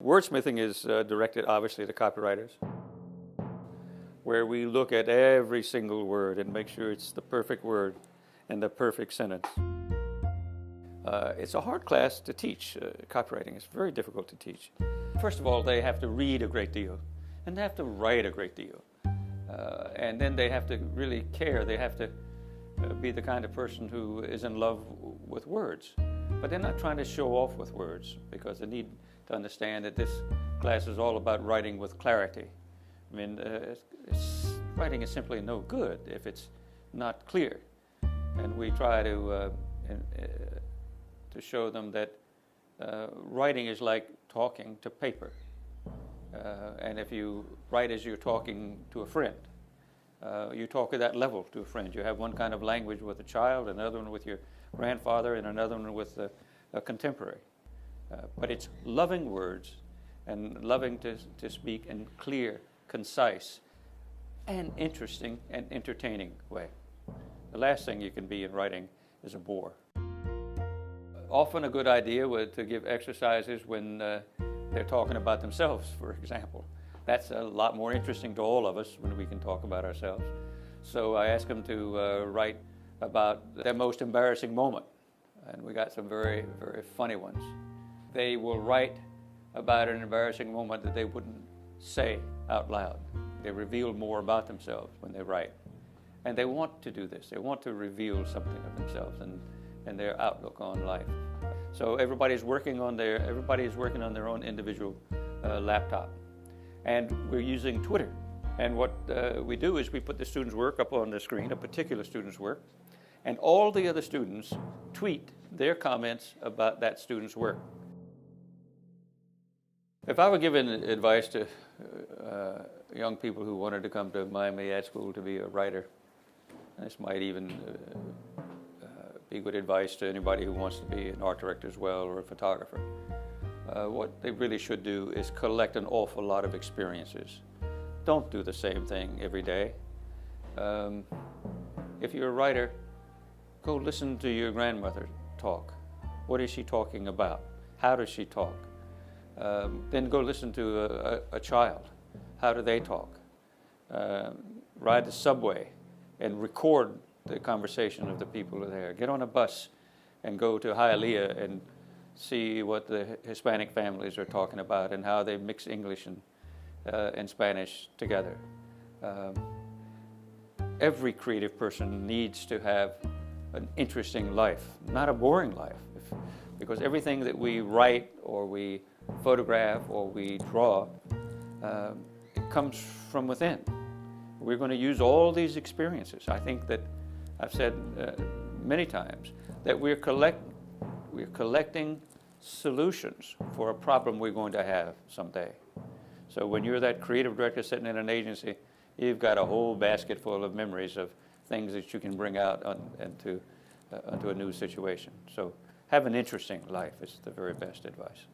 Wordsmithing is directed obviously to copywriters, where we look at every single word and make sure it's the perfect word and the perfect sentence. It's a hard class to teach. Copywriting is very difficult to teach. First of all, they have to read a great deal, and they have to write a great deal. And then they have to really care. They have to be the kind of person who is in love with words. But they're not trying to show off with words, because they need to understand that this class is all about writing with clarity. I mean, writing is simply no good if it's not clear. And we try to show them that writing is like talking to paper. And if you write as you're talking to a friend, you talk at that level to a friend. You have one kind of language with a child, another one with your grandfather, and another one with a contemporary. But it's loving words and loving to speak in clear, concise, and interesting and entertaining way. The last thing you can be in writing is a bore. Often a good idea would to give exercises when they're talking about themselves, for example. That's a lot more interesting to all of us when we can talk about ourselves. So I asked them to write about their most embarrassing moment. And we got some very, very funny ones. They will write about an embarrassing moment that they wouldn't say out loud. They reveal more about themselves when they write. And they want to do this. They want to reveal something of themselves and their outlook on life. So everybody's working on their own individual laptop. And we're using Twitter. And what we do is we put the students' work up on the screen, a particular student's work, and all the other students tweet their comments about that student's work. If I were giving advice to young people who wanted to come to Miami Ad School to be a writer, this might even be good advice to anybody who wants to be an art director as well, or a photographer. What they really should do is collect an awful lot of experiences. Don't do the same thing every day. If you're a writer, go listen to your grandmother talk. What is she talking about? How does she talk? Then go listen to a child. How do they talk? Ride the subway and record the conversation of the people who are there. Get on a bus and go to Hialeah and see what the Hispanic families are talking about and how they mix English and Spanish together. Every creative person needs to have an interesting life, not a boring life, because everything that we write or we photograph or we draw, it comes from within. We're going to use all these experiences. I think that I've said many times that we're collecting solutions for a problem we're going to have someday. So when you're that creative director sitting in an agency, you've got a whole basket full of memories of things that you can bring out into a new situation. So have an interesting life is the very best advice.